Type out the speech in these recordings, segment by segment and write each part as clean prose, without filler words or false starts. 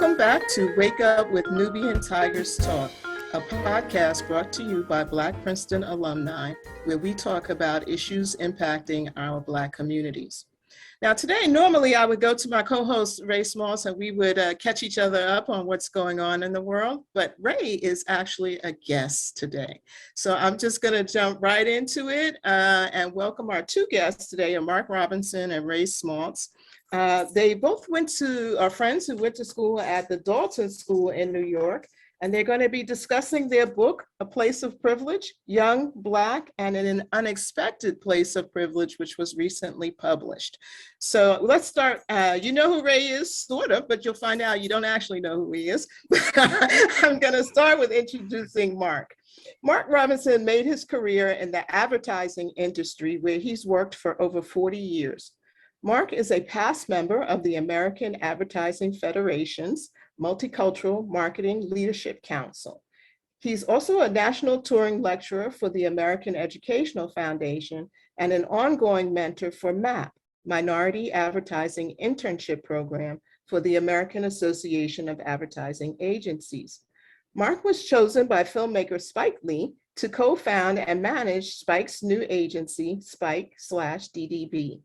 Welcome back to Wake Up with Nubian Tigers Talk, a podcast brought to you by Black Princeton alumni, where we talk about issues impacting our Black communities. Now today, normally I would go to my co-host Ray Smalls and we would catch each other up on what's going on in the world, but Ray is actually a guest today. So I'm just gonna jump right into it and welcome our two guests today, Mark Robinson and Ray Smalls. They both are friends who went to school at the Dalton School in New York, and they're going to be discussing their book, A Place of Privilege, Young, Black, and in an Unexpected Place of Privilege, which was recently published. So let's start. You know who Ray is, sort of, but you'll find out you don't actually know who he is. I'm going to start with introducing Mark. Mark Robinson made his career in the advertising industry, where he's worked for over 40 years. Mark is a past member of the American Advertising Federation's Multicultural Marketing Leadership Council. He's also a national touring lecturer for the American Educational Foundation and an ongoing mentor for MAP, Minority Advertising Internship Program for the American Association of Advertising Agencies. Mark was chosen by filmmaker Spike Lee to co-found and manage Spike's new agency, Spike/DDB.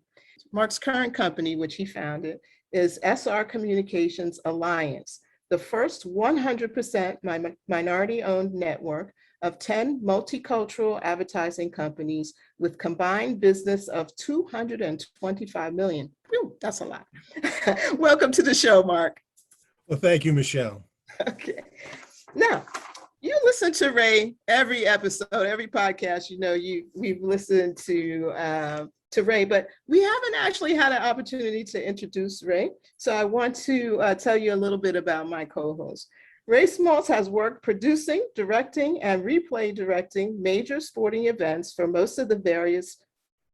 Mark's current company, which he founded, is SR Communications Alliance, the first 100% minority-owned network of 10 multicultural advertising companies with combined business of $225 million. Whew, that's a lot. Welcome to the show, Mark. Well, thank you, Michelle. Okay. Now, you listen to Ray every episode, every podcast. You know, we've listened to Ray, but we haven't actually had an opportunity to introduce Ray. So I want to tell you a little bit about my co-host. Ray Smalls has worked producing, directing, and replay directing major sporting events for most of the various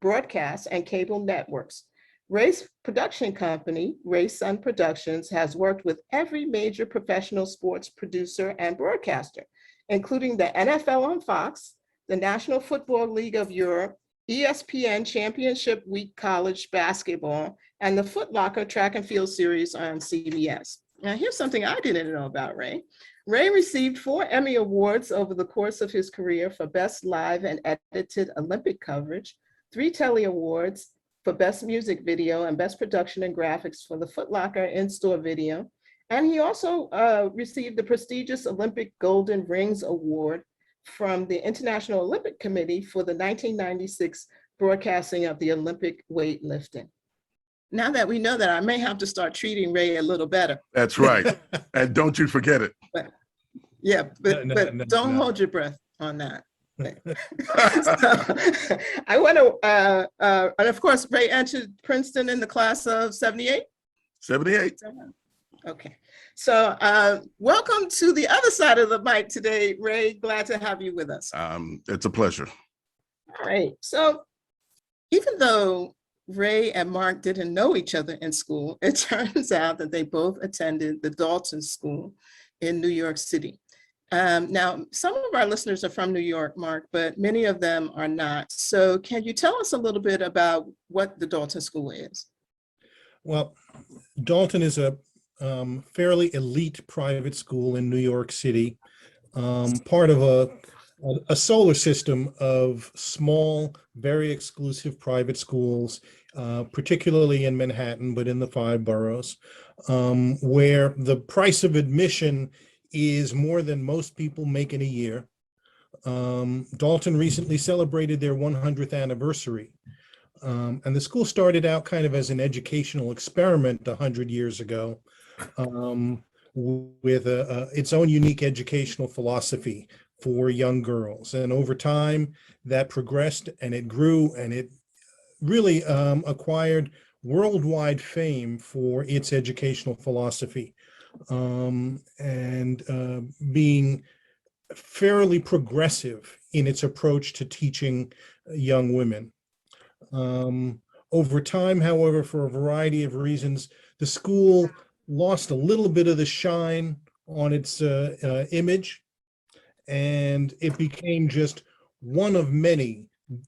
broadcast and cable networks. Ray's production company, Ray Sun Productions, has worked with every major professional sports producer and broadcaster, including the NFL on Fox, the National Football League of Europe, ESPN Championship Week College Basketball, and the Foot Locker Track and Field Series on CBS. Now, here's something I didn't know about Ray. Ray received 4 Emmy Awards over the course of his career for Best Live and Edited Olympic Coverage, 3 Telly Awards for Best Music Video and Best Production and Graphics for the Foot Locker in-store video. And he also received the prestigious Olympic Golden Rings Award from the International Olympic Committee for the 1996 broadcasting of the Olympic weightlifting. Now that we know that, I may have to start treating Ray a little better. That's right. And don't you forget it. But don't hold your breath on that. So, I want to, and of course, Ray entered Princeton in the class of 78? 78. Okay. So welcome to the other side of the mic today, Ray. Glad to have you with us. It's a pleasure. All right. So even though Ray and Mark didn't know each other in school, it turns out that they both attended the Dalton School in New York City. Now, some of our listeners are from New York, Mark, but many of them are not. So can you tell us a little bit about what the Dalton School is? Well, Dalton is a fairly elite private school in New York City, part of a solar system of small, very exclusive private schools, particularly in Manhattan, but in the 5 boroughs, where the price of admission is more than most people make in a year. Dalton recently celebrated their 100th anniversary. And the school started out kind of as an educational experiment 100 years ago, with its own unique educational philosophy for young girls. And over time, that progressed and it grew, and it really acquired worldwide fame for its educational philosophy, and being fairly progressive in its approach to teaching young women. Over time, however, for a variety of reasons, the school lost a little bit of the shine on its image, and it became just one of many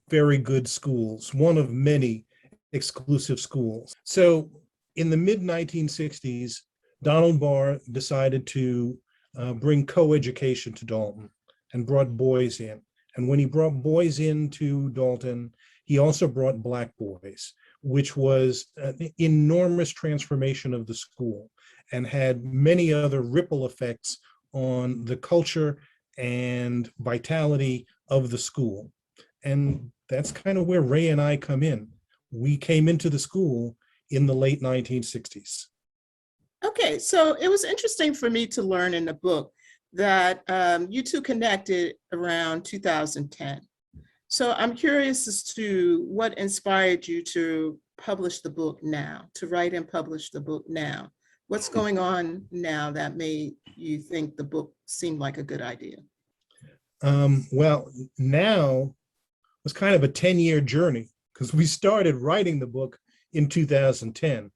very good schools, one of many exclusive schools. So in the mid-1960s, Donald Barr decided to bring co-education to Dalton and brought boys in. And when he brought boys into Dalton, he also brought Black boys, which was an enormous transformation of the school and had many other ripple effects on the culture and vitality of the school. And that's kind of where Ray and I come in. We came into the school in the late 1960s. Okay, so it was interesting for me to learn in the book that you two connected around 2010. So I'm curious as to what inspired you to publish the book now, to write and publish the book now. What's going on now that made you think the book seemed like a good idea? Well, now was kind of a 10-year journey because we started writing the book in 2010.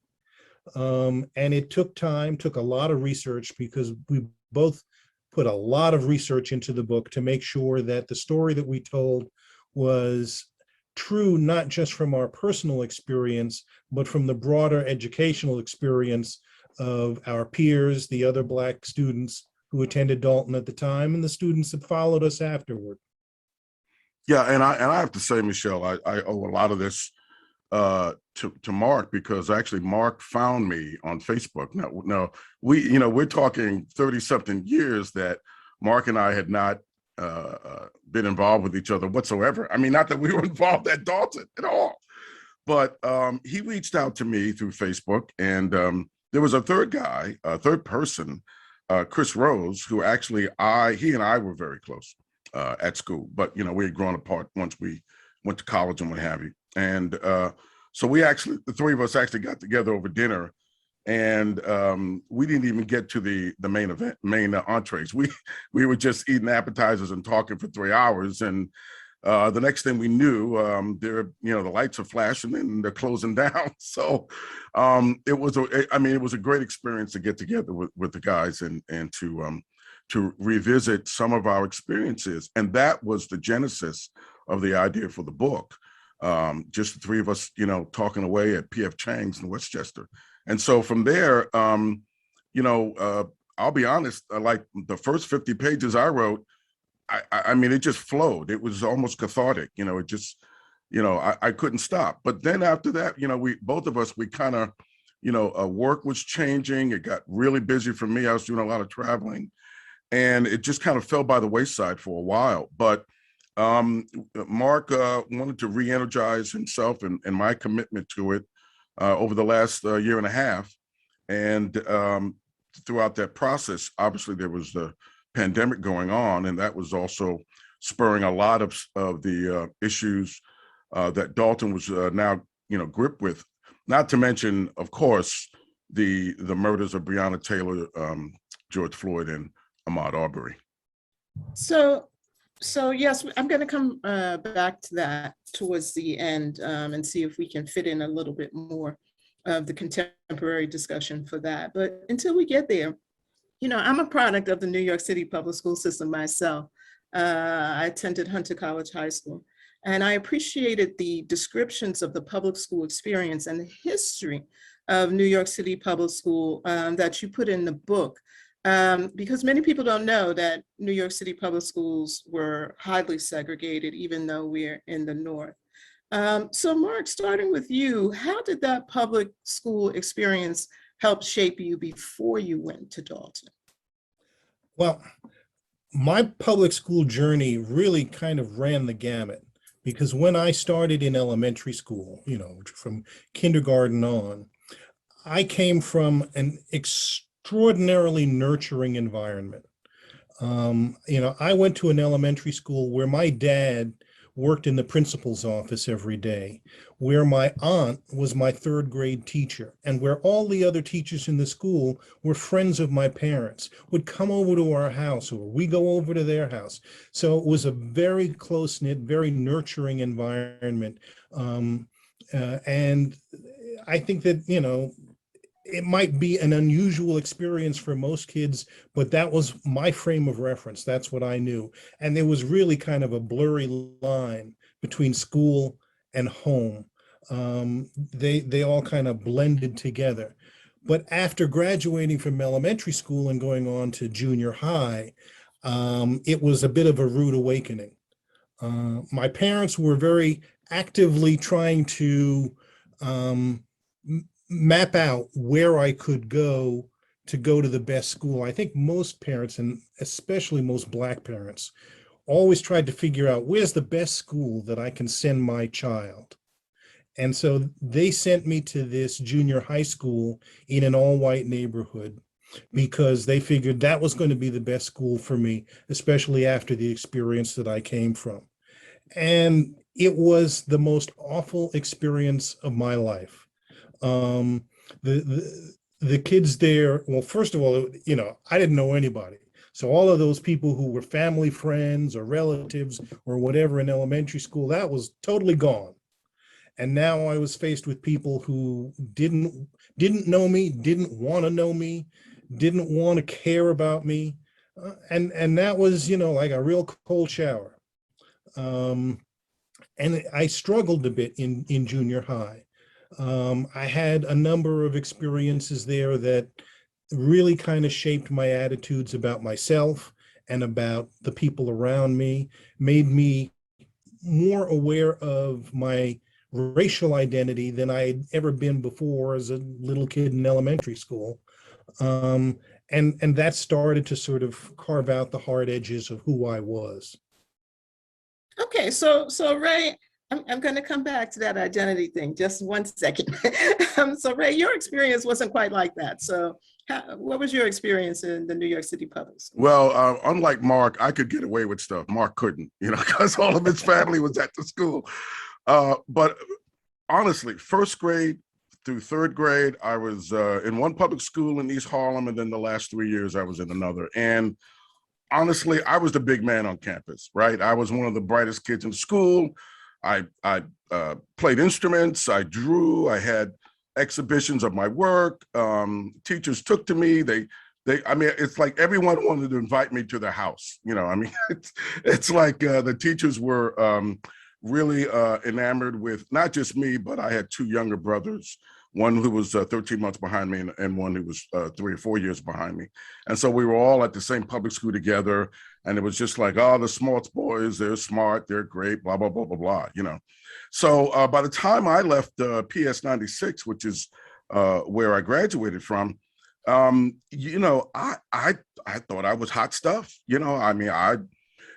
And it took time, took a lot of research because we both put a lot of research into the book to make sure that the story that we told was true, not just from our personal experience, but from the broader educational experience of our peers, the other Black students who attended Dalton at the time, and the students that followed us afterward. Yeah, and I have to say, Michelle, I owe a lot of this to Mark, because actually Mark found me on Facebook. Now we're talking 30-something years that Mark and I had not been involved with each other whatsoever. I mean, not that we were involved at Dalton at all, but he reached out to me through Facebook, and there was a third guy, a third person, Chris Rose, who actually he and I were very close at school, but we had grown apart once we went to college and what have you. And so the three of us actually got together over dinner, and we didn't even get to the main entrees. We were just eating appetizers and talking for 3 hours, and the next thing we knew, the lights are flashing and they're closing down. So it was a great experience to get together with the guys and to revisit some of our experiences, and that was the genesis of the idea for the book. Just the three of us, talking away at P.F. Chang's in Westchester. And so from there, I'll be honest, like the first 50 pages I wrote, I mean, it just flowed. It was almost cathartic, it just, I couldn't stop. But then after that, both of us, we kind of, work was changing. It got really busy for me. I was doing a lot of traveling, and it just kind of fell by the wayside for a while. But Mark wanted to re-energize himself and my commitment to it over the last year and a half. And throughout that process, obviously there was the pandemic going on, and that was also spurring a lot of the issues that Dalton was now, gripped with. Not to mention, of course, the murders of Breonna Taylor, George Floyd, and Ahmaud Arbery. So yes, I'm going to come back to that towards the end and see if we can fit in a little bit more of the contemporary discussion for that. But until we get there, I'm a product of the New York City public school system myself. I attended Hunter College High School, and I appreciated the descriptions of the public school experience and the history of New York City public school that you put in the book. Because many people don't know that New York City public schools were highly segregated, even though we're in the North. So Mark, starting with you, how did that public school experience help shape you before you went to Dalton? Well, my public school journey really kind of ran the gamut, because when I started in elementary school, from kindergarten on, I came from an extraordinarily nurturing environment. I went to an elementary school where my dad worked in the principal's office every day, where my aunt was my third grade teacher, and where all the other teachers in the school were friends of my parents, would come over to our house, or we go over to their house. So it was a very close-knit, very nurturing environment. And I think that, it might be an unusual experience for most kids, but that was my frame of reference. That's what I knew. And there was really kind of a blurry line between school and home. They all kind of blended together. But after graduating from elementary school and going on to junior high, it was a bit of a rude awakening. My parents were very actively trying to map out where I could go to the best school. I think most parents, and especially most Black parents, always tried to figure out where's the best school that I can send my child. And so they sent me to this junior high school in an all-white neighborhood because they figured that was going to be the best school for me, especially after the experience that I came from. And it was the most awful experience of my life. Um, the kids there, well, first of all, I didn't know anybody. So all of those people who were family friends or relatives or whatever in elementary school, that was totally gone. And now I was faced with people who didn't know me, didn't want to know me, didn't want to care about me. And that was, like a real cold shower. And I struggled a bit in junior high. I had a number of experiences there that really kind of shaped my attitudes about myself and about the people around me, made me more aware of my racial identity than I had ever been before as a little kid in elementary school. And that started to sort of carve out the hard edges of who I was. Okay, so Ray, I'm going to come back to that identity thing just one second. So Ray, your experience wasn't quite like that. So what was your experience in the New York City public school? Well, unlike Mark, I could get away with stuff. Mark couldn't, because all of his family was at the school. But honestly, first grade through third grade, I was in one public school in East Harlem, and then the last 3 years I was in another. And honestly, I was the big man on campus, right? I was one of the brightest kids in school. I played instruments, I drew, I had exhibitions of my work. Teachers took to me. I mean, it's like everyone wanted to invite me to their house. I mean, it's like the teachers were really enamored with not just me, but I had two younger brothers, one who was 13 months behind me and one who was 3 or 4 years behind me. And so we were all at the same public school together. And it was just like, oh, the smart boys, they're smart, they're great, blah, blah, blah, blah, blah, So by the time I left PS 96, which is where I graduated from, I thought I was hot stuff. I mean,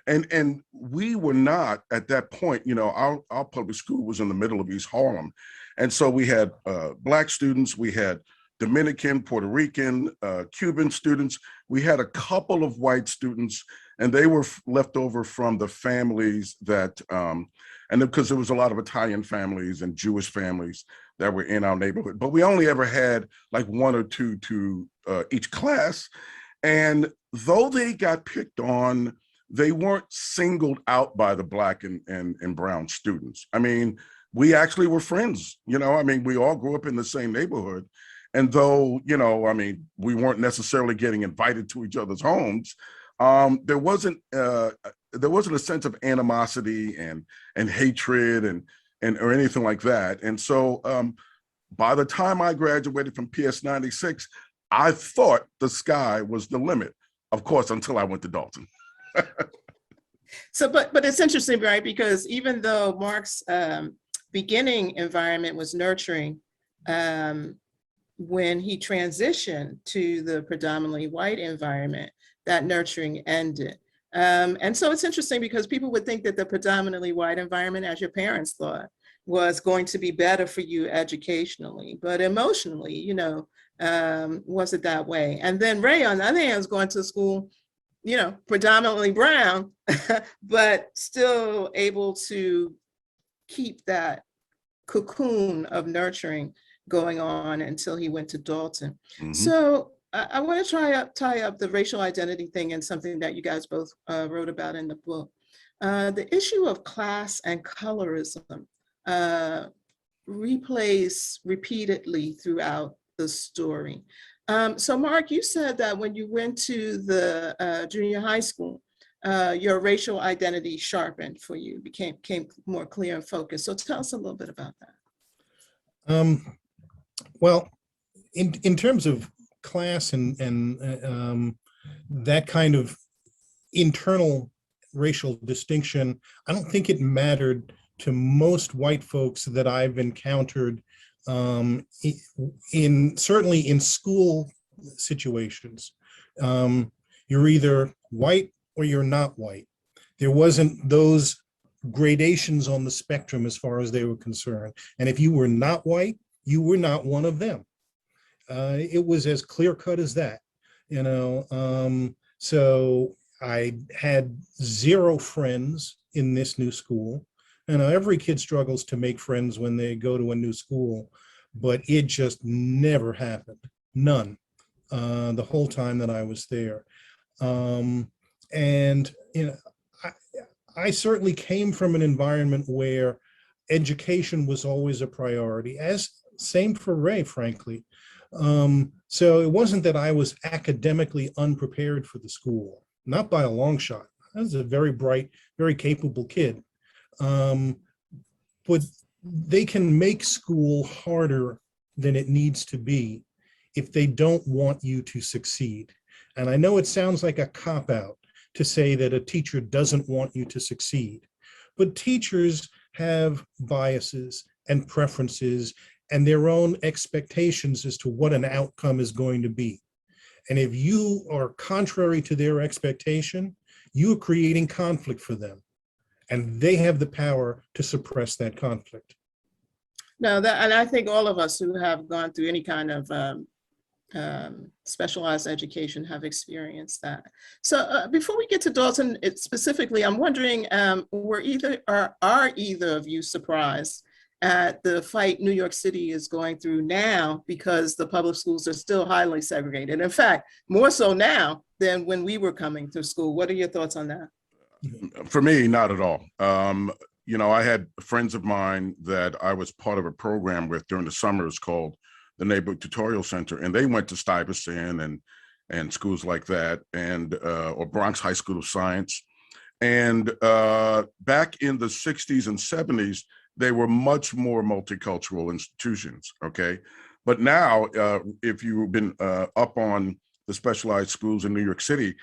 and we were not at that point, our public school was in the middle of East Harlem. And so we had Black students, we had Dominican, Puerto Rican, Cuban students. We had a couple of white students, and they were left over from the families that, and because there was a lot of Italian families and Jewish families that were in our neighborhood, but we only ever had like 1 or 2 to each class. And though they got picked on, they weren't singled out by the Black and brown students. I mean, we actually were friends, I mean, we all grew up in the same neighborhood. And though, I mean, we weren't necessarily getting invited to each other's homes, there wasn't a sense of animosity and hatred and or anything like that. And so by the time I graduated from PS 96, I thought the sky was the limit, of course, until I went to Dalton. So, but it's interesting, right? Because even though Mark's beginning environment was nurturing, when he transitioned to the predominantly white environment, that nurturing ended. And so it's interesting because people would think that the predominantly white environment, as your parents thought, was going to be better for you educationally, but emotionally, wasn't that way. And then Ray, on the other hand, was going to school, predominantly brown, but still able to keep that cocoon of nurturing going on until he went to Dalton. Mm-hmm. So I want to tie up the racial identity thing and something that you guys both wrote about in the book. The issue of class and colorism replays repeatedly throughout the story. So Mark, you said that when you went to the junior high school, your racial identity sharpened for you, became more clear and focused. So tell us a little bit about that. Well, in terms of class and that kind of internal racial distinction, I don't think it mattered to most white folks that I've encountered in certainly in school situations. You're either white or you're not white. There wasn't those gradations on the spectrum as far as they were concerned. And if you were not white, you were not one of them. It was as clear cut as that, you know. So I had zero friends in this new school. And every kid struggles to make friends when they go to a new school, but it just never happened. None, the whole time that I was there. And, you know, I certainly came from an environment where education was always a priority, as same for Ray, frankly. So it wasn't that I was academically unprepared for the school, not by a long shot. I was a very bright, very capable kid. But they can make school harder than it needs to be if they don't want you to succeed. And I know it sounds like a cop-out to say that a teacher doesn't want you to succeed, but teachers have biases and preferences and their own expectations as to what an outcome is going to be. And if you are contrary to their expectation, you are creating conflict for them. And they have the power to suppress that conflict. No, that, and I think all of us who have gone through any kind of specialized education have experienced that. So before we get to Dalton specifically, I'm wondering, are either of you surprised at the fight New York City is going through now, because the public schools are still highly segregated? In fact, more so now than when we were coming through school. What are your thoughts on that? For me, not at all. You know, I had friends of mine that I was part of a program with during the summers called the Neighborhood Tutorial Center, and they went to Stuyvesant and schools like that, and or Bronx High School of Science. And back in the 60s and 70s, they were much more multicultural institutions, okay? But now, if you've been up on the specialized schools in New York City,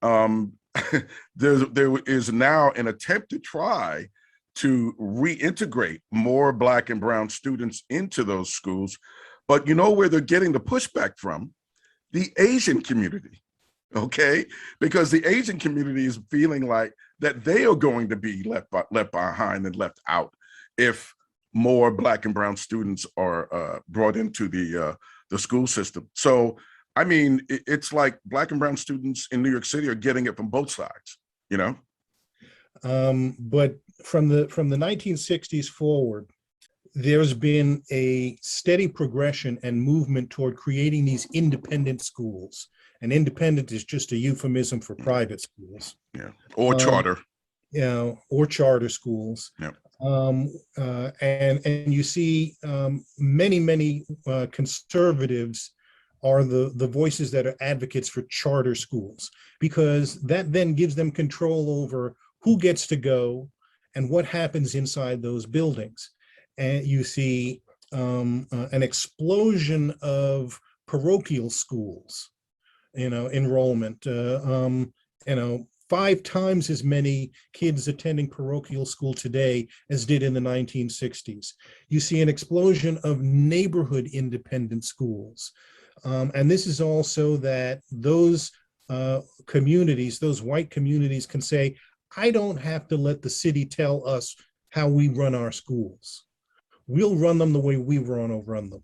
there is now an attempt to try to reintegrate more Black and brown students into those schools. But you know where they're getting the pushback from? The Asian community, okay? Because the Asian community is feeling like that they are going to be left behind and left out if more Black and brown students are brought into the school system. So, I mean, it's like Black and brown students in New York City are getting it from both sides, you know? But from the 1960s forward, there's been a steady progression and movement toward creating these independent schools. And independent is just a euphemism for private schools. Yeah, or charter. You know, or charter schools. Yeah. And you see many conservatives are the voices that are advocates for charter schools, because that then gives them control over who gets to go and what happens inside those buildings. And you see an explosion of parochial schools, you know, enrollment, you know, 5 times as many kids attending parochial school today as did in the 1960s. You see an explosion of neighborhood independent schools. And this is also that those communities, those white communities, can say, I don't have to let the city tell us how we run our schools. We'll run them the way we want to run them.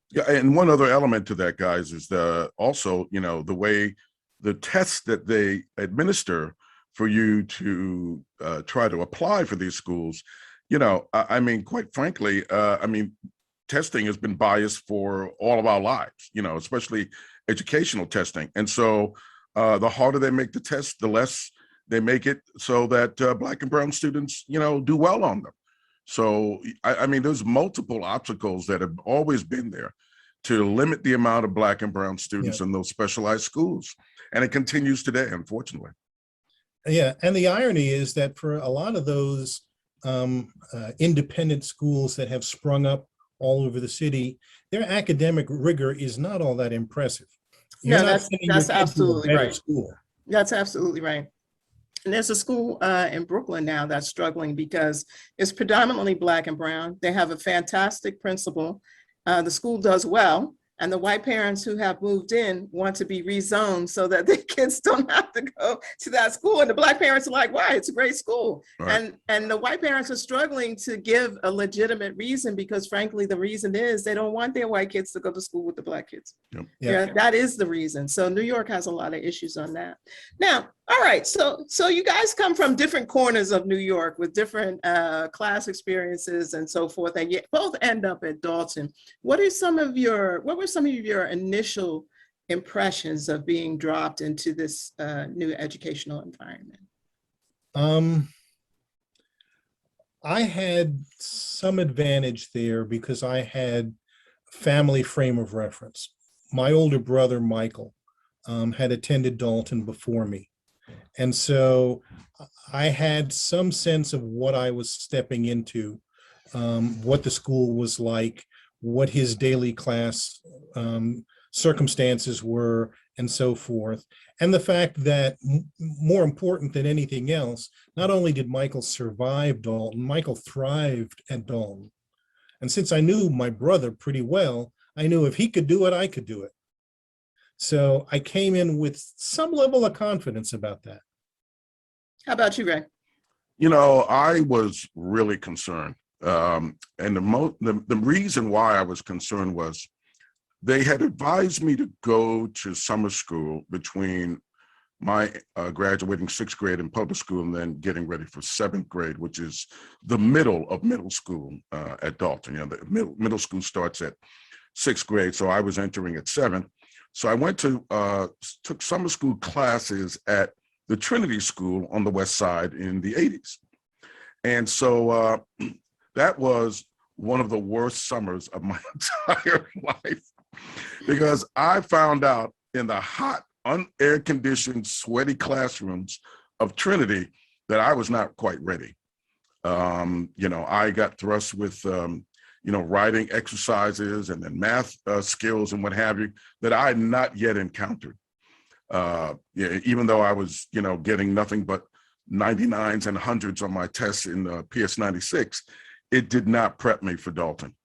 Yeah, and one other element to that, guys, is also, you know, the way the tests that they administer for you to try to apply for these schools. You know, I mean, quite frankly, I mean, testing has been biased for all of our lives, you know, especially educational testing. And so the harder they make the test, the less they make it so that Black and brown students, you know, do well on them. So, I mean, there's multiple obstacles that have always been there to limit the amount of Black and brown students in those specialized schools. And it continues today, unfortunately. Yeah, and the irony is that for a lot of those independent schools that have sprung up all over the city, their academic rigor is not all that impressive. You're No, not sending your that's kid to a absolutely better right. school. That's absolutely right. And there's a school in Brooklyn now that's struggling because it's predominantly Black and brown. They have a fantastic principal. The school does well. And the white parents who have moved in want to be rezoned so that their kids don't have to go to that school. And the Black parents are like, why? It's a great school. Right. And the white parents are struggling to give a legitimate reason because frankly, the reason is they don't want their white kids to go to school with the Black kids. Yep. Yeah, that is the reason. So New York has a lot of issues on that. Now, all right, so you guys come from different corners of New York with different class experiences and so forth, and you both end up at Dalton. What were some of your initial impressions of being dropped into this new educational environment? I had some advantage there because I had family frame of reference. My older brother, Michael, had attended Dalton before me. And so I had some sense of what I was stepping into, what the school was like, what his daily class circumstances were, and so forth. And the fact that more important than anything else, not only did Michael survive Dalton, Michael thrived at Dalton. And since I knew my brother pretty well, I knew if he could do it, I could do it. So I came in with some level of confidence about that. How about you, Ray? You know, I was really concerned. And the reason why I was concerned was they had advised me to go to summer school between my graduating 6th grade in public school and then getting ready for 7th grade, which is the middle of middle school at Dalton. You know, the middle school starts at 6th grade, so I was entering at 7th. So I went to took summer school classes at the Trinity School on the West Side in the 80s. And so that was one of the worst summers of my entire life because I found out in the hot, unair conditioned, sweaty classrooms of Trinity that I was not quite ready. You know, I got thrust with, you know, writing exercises and then math skills and what have you that I had not yet encountered. Yeah, even though I was, you know, getting nothing but 99s and 100s on my tests in PS 96, it did not prep me for Dalton.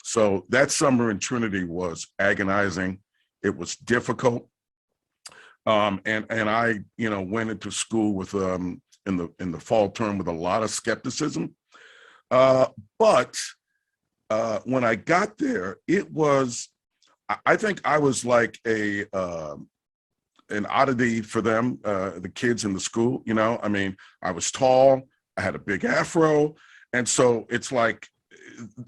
So that summer in Trinity was agonizing. It was difficult. And I, you know, went into school with in the fall term with a lot of skepticism. But when I got there, it was, I think I was like an oddity for them, the kids in the school, you know. I mean, I was tall, I had a big afro, and so it's like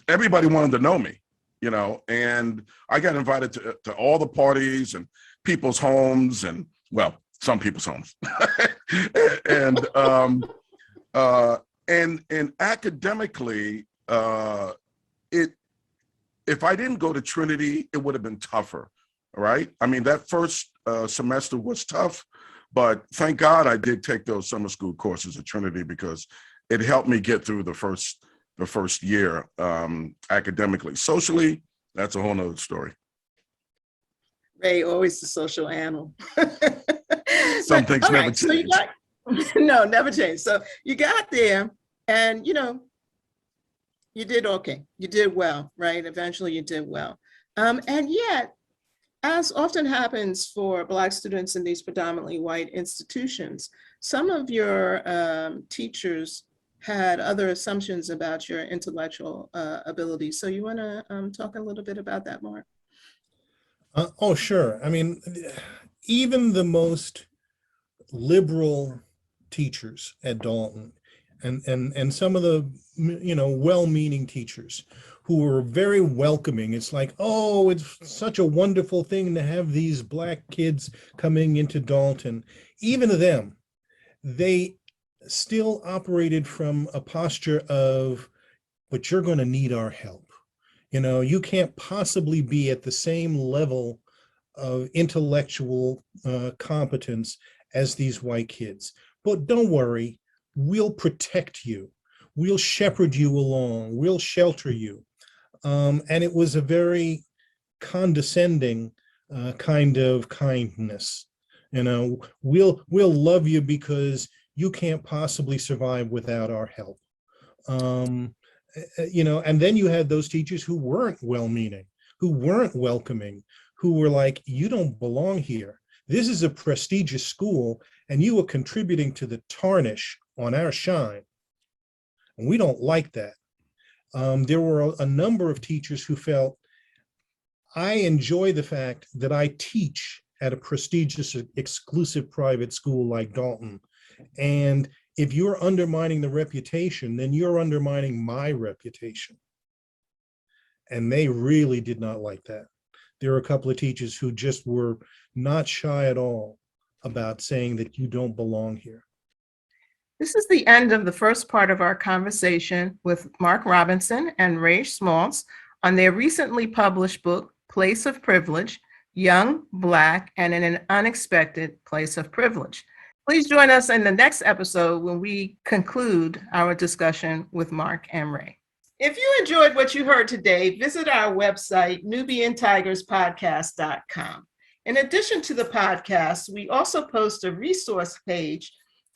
everybody wanted to know me, you know, and I got invited to all the parties and people's homes and, well, some people's homes. and academically, if I didn't go to Trinity, it would have been tougher, right? I mean, that first semester was tough, but thank God I did take those summer school courses at Trinity because it helped me get through the first year academically. Socially, that's a whole nother story. Ray, always the social animal. Some things never change. No, never change. So you got there and, you know, you did okay. You did well, right? Eventually you did well. And yet, as often happens for Black students in these predominantly white institutions, some of your teachers had other assumptions about your intellectual abilities. So you want to talk a little bit about that, Mark? Oh, sure. I mean, even the most liberal teachers at Dalton and some of the, you know, well-meaning teachers who were very welcoming. It's like, oh, it's such a wonderful thing to have these Black kids coming into Dalton. Even to them, they still operated from a posture of, but you're going to need our help. You know, you can't possibly be at the same level of intellectual competence as these white kids. But don't worry, we'll protect you. We'll shepherd you along. We'll shelter you. And it was a very condescending kind of kindness. You know, we'll love you because you can't possibly survive without our help. You know, and then you had those teachers who weren't well-meaning, who weren't welcoming, who were like, you don't belong here. This is a prestigious school, and you are contributing to the tarnish on our shine. And we don't like that. There were a number of teachers who felt, I enjoy the fact that I teach at a prestigious, exclusive private school like Dalton. And if you're undermining the reputation, then you're undermining my reputation. And they really did not like that. There were a couple of teachers who just were not shy at all about saying that you don't belong here. This is the end of the first part of our conversation with Mark Robinson and Ray Schmaltz on their recently published book, Place of Privilege, Young, Black, and in an Unexpected Place of Privilege. Please join us in the next episode when we conclude our discussion with Mark and Ray. If you enjoyed what you heard today, visit our website, NubianTigersPodcast.com. In addition to the podcast, we also post a resource page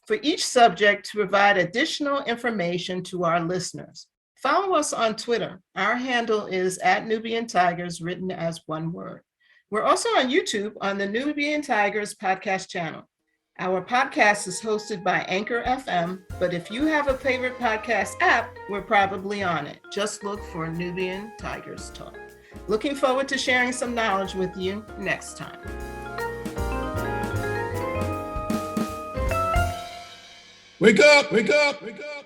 for each subject to provide additional information to our listeners. Follow us on Twitter. Our handle is @NubianTigers, written as one word. We're also on YouTube on the Nubian Tigers podcast channel. Our podcast is hosted by Anchor FM, but if you have a favorite podcast app, we're probably on it. Just look for Nubian Tigers Talk. Looking forward to sharing some knowledge with you next time. Wake up, wake up, wake up.